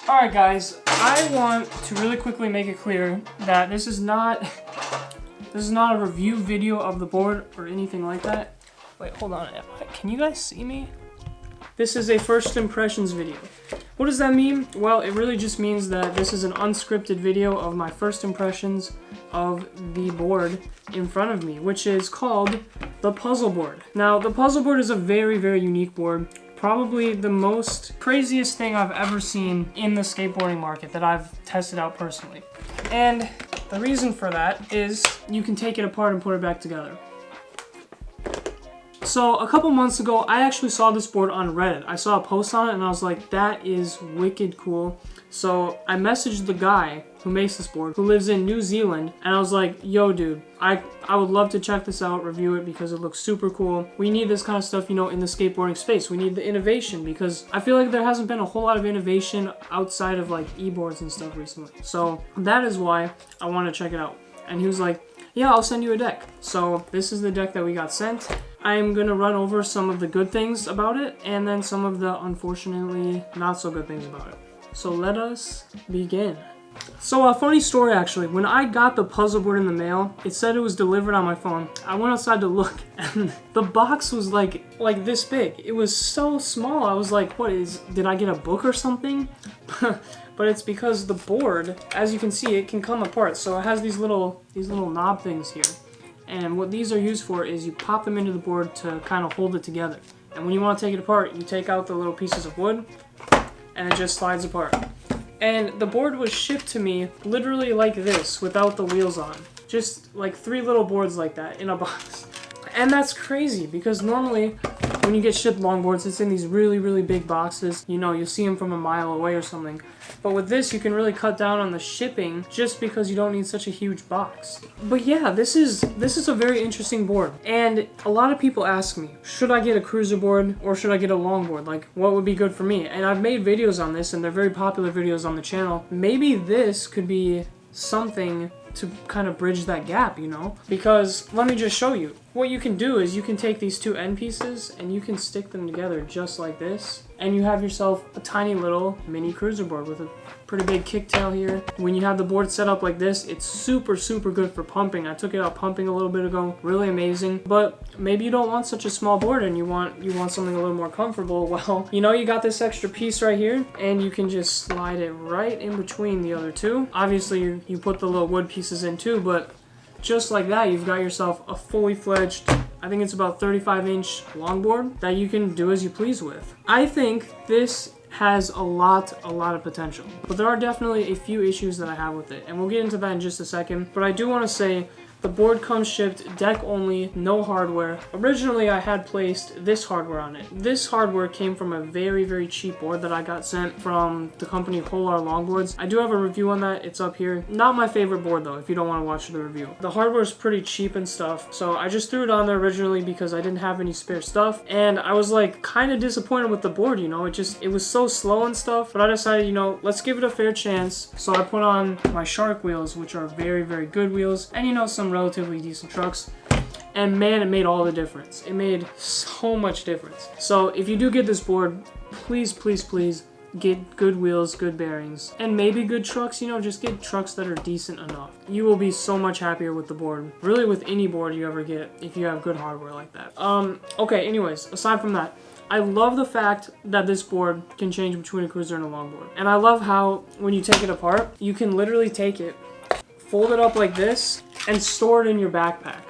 Alright guys, I want to really quickly make it clear that this is not a review video of the board or anything like that. Wait, hold on. Can you guys see me? This is a first impressions video. What does that mean? Well, it really just means that this is an unscripted video of my first impressions of the board in front of me, which is called the puzzle board. Now, the puzzle board is a very, very unique board. Probably the most craziest thing I've ever seen in the skateboarding market that I've tested out personally. And the reason for that is you can take it apart and put it back together. So a couple months ago, I actually saw this board on Reddit. I saw a post on it and I was like, that is wicked cool. So I messaged the guy who makes this board, who lives in New Zealand, and I was like, yo dude, I would love to check this out, review it, because it looks super cool. We need this kind of stuff, you know, in the skateboarding space. We need the innovation, because I feel like there hasn't been a whole lot of innovation outside of like e-boards and stuff recently. So that is why I want to check it out. And he was like, yeah, I'll send you a deck. So this is the deck that we got sent. I'm gonna run over some of the good things about it and then some of the unfortunately not so good things about it. So let us begin. So a funny story actually, when I got the puzzle board in the mail, it said it was delivered on my phone. I went outside to look and the box was like this big. It was so small. I was like, did I get a book or something? But it's because the board, as you can see, it can come apart. So it has these little knob things here. And what these are used for is you pop them into the board to kind of hold it together. And when you want to take it apart, you take out the little pieces of wood and it just slides apart. And the board was shipped to me literally like this, without the wheels on. Just like 3 little boards like that in a box. And that's crazy because normally when you get shipped longboards, it's in these really, really big boxes. You know, you'll see them from a mile away or something. But with this, you can really cut down on the shipping just because you don't need such a huge box. But yeah, this is a very interesting board. And a lot of people ask me, should I get a cruiser board or should I get a longboard? Like, what would be good for me? And I've made videos on this and they're very popular videos on the channel. Maybe this could be something to kind of bridge that gap, you know? Because let me just show you. What you can do is you can take these 2 end pieces and you can stick them together just like this. And you have yourself a tiny little mini cruiser board with a pretty big kicktail here. When you have the board set up like this, it's super, super good for pumping. I took it out pumping a little bit ago. Really amazing. But maybe you don't want such a small board and you want something a little more comfortable. Well, you know, you got this extra piece right here and you can just slide it right in between the other 2. Obviously, you put the little wood pieces in too, but just like that, you've got yourself a fully fledged, I think it's about 35-inch longboard that you can do as you please with. I think this has a lot of potential, but there are definitely a few issues that I have with it, and we'll get into that in just a second. But I do want to say the board comes shipped deck only, no hardware. Originally, I had placed this hardware on it. This hardware came from a very, very cheap board that I got sent from the company Polar Longboards. I do have a review on that. It's up here. Not my favorite board though, if you don't want to watch the review. The hardware is pretty cheap and stuff, so I just threw it on there originally because I didn't have any spare stuff, and I was like kind of disappointed with the board, you know? It was so slow and stuff, but I decided, you know, let's give it a fair chance. So I put on my Shark wheels, which are very, very good wheels, and you know, some relatively decent trucks, and man, it made all the difference. It made so much difference. So if you do get this board, please get good wheels, good bearings, and maybe good trucks. You know, just get trucks that are decent enough. You will be so much happier with the board, really with any board you ever get, if you have good hardware like that. Okay, anyways, aside from that, I love the fact that this board can change between a cruiser and a longboard. And I love how when you take it apart, you can literally take it, fold it up like this, and store it in your backpack.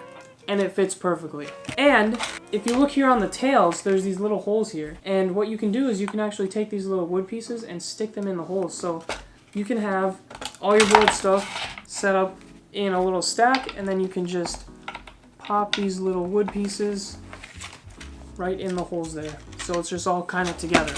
And it fits perfectly. And if you look here on the tails, there's these little holes here. And what you can do is you can actually take these little wood pieces and stick them in the holes. So you can have all your board stuff set up in a little stack, and then you can just pop these little wood pieces right in the holes there. So it's just all kind of together.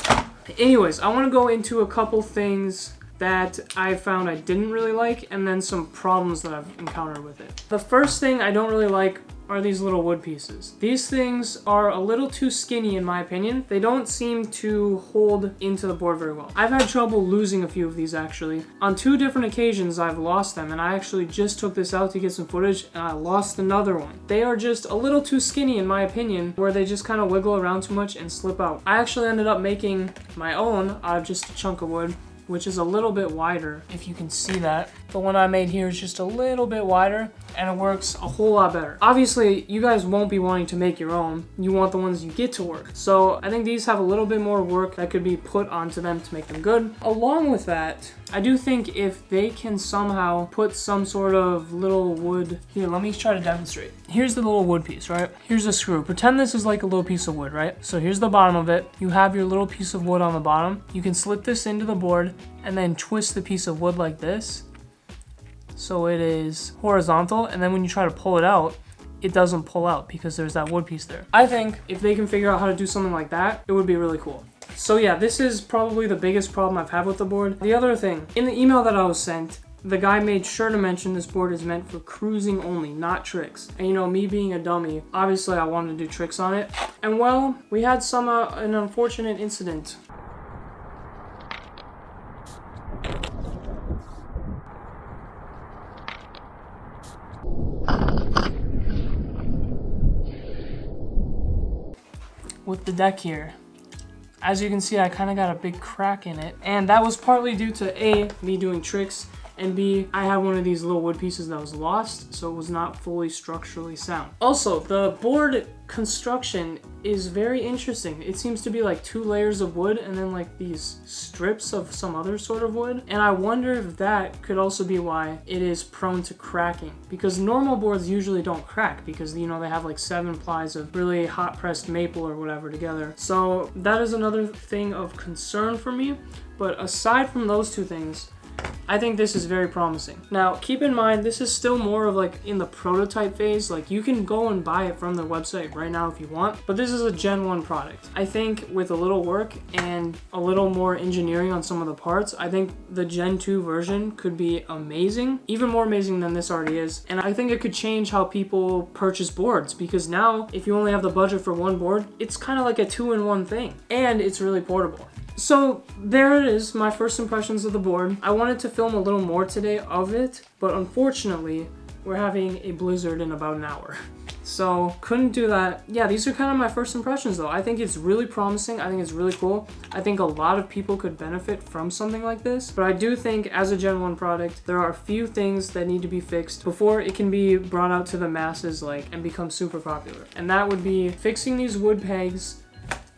Anyways, I want to go into a couple things that I found I didn't really like, and then some problems that I've encountered with it. The first thing I don't really like are these little wood pieces. These things are a little too skinny in my opinion. They don't seem to hold into the board very well. I've had trouble losing a few of these actually. On 2 different occasions I've lost them, and I actually just took this out to get some footage and I lost another one. They are just a little too skinny in my opinion, where they just kind of wiggle around too much and slip out. I actually ended up making my own out of just a chunk of wood, which is a little bit wider, if you can see that. The one I made here is just a little bit wider, and it works a whole lot better. Obviously, you guys won't be wanting to make your own. You want the ones you get to work. So I think these have a little bit more work that could be put onto them to make them good. Along with that, I do think if they can somehow put some sort of little wood, here, let me try to demonstrate. Here's the little wood piece, right? Here's a screw. Pretend this is like a little piece of wood, right? So here's the bottom of it. You have your little piece of wood on the bottom. You can slip this into the board and then twist the piece of wood like this, so it is horizontal, and then when you try to pull it out, it doesn't pull out because there's that wood piece there. I think if they can figure out how to do something like that, it would be really cool. So yeah, this is probably the biggest problem I've had with the board. The other thing, in the email that I was sent, the guy made sure to mention this board is meant for cruising only, not tricks. And you know, me being a dummy, obviously I wanted to do tricks on it. And well, we had an unfortunate incident. With the deck here. As you can see, I kind of got a big crack in it, and that was partly due to A, me doing tricks, and B, I had one of these little wood pieces that was lost, so it was not fully structurally sound. Also, the board construction is very interesting. It seems to be like 2 layers of wood and then like these strips of some other sort of wood, and I wonder if that could also be why it is prone to cracking, because normal boards usually don't crack because, you know, they have like 7 plies of really hot pressed maple or whatever together. So that is another thing of concern for me, but aside from those 2 things, I think this is very promising. Now, keep in mind, this is still more of like in the prototype phase. Like, you can go and buy it from their website right now if you want, but this is a Gen 1 product. I think with a little work and a little more engineering on some of the parts, I think the Gen 2 version could be amazing, even more amazing than this already is. And I think it could change how people purchase boards, because now if you only have the budget for one board, it's kind of like a 2-in-1 thing, and it's really portable. So there it is, my first impressions of the board. I wanted to film a little more today of it, but unfortunately, we're having a blizzard in about an hour. So couldn't do that. Yeah, these are kind of my first impressions though. I think it's really promising. I think it's really cool. I think a lot of people could benefit from something like this, but I do think as a Gen 1 product, there are a few things that need to be fixed before it can be brought out to the masses and become super popular. And that would be fixing these wood pegs,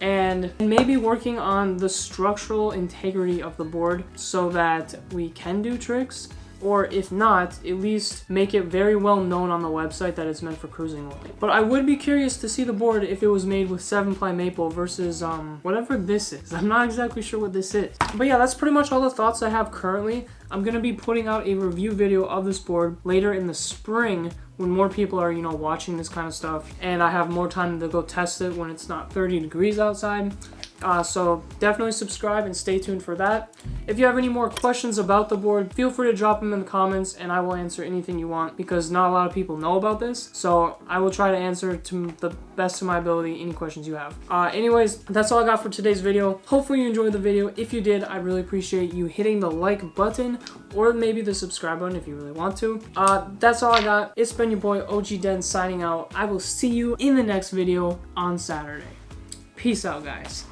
and maybe working on the structural integrity of the board so that we can do tricks, or if not, at least make it very well known on the website that it's meant for cruising only. But I would be curious to see the board if it was made with 7-ply maple versus whatever this is. I'm not exactly sure what this is. But yeah, that's pretty much all the thoughts I have currently. I'm gonna be putting out a review video of this board later in the spring when more people are, you know, watching this kind of stuff, and I have more time to go test it when it's not 30 degrees outside. So definitely subscribe and stay tuned for that. If you have any more questions about the board, feel free to drop them in the comments and I will answer anything you want, because not a lot of people know about this. So I will try to answer to the best of my ability any questions you have. Anyways, that's all I got for today's video. Hopefully you enjoyed the video. If you did, I really appreciate you hitting the like button or maybe the subscribe button if you really want to. That's all I got. It's been your boy OG Den signing out. I will see you in the next video on Saturday. Peace out, guys.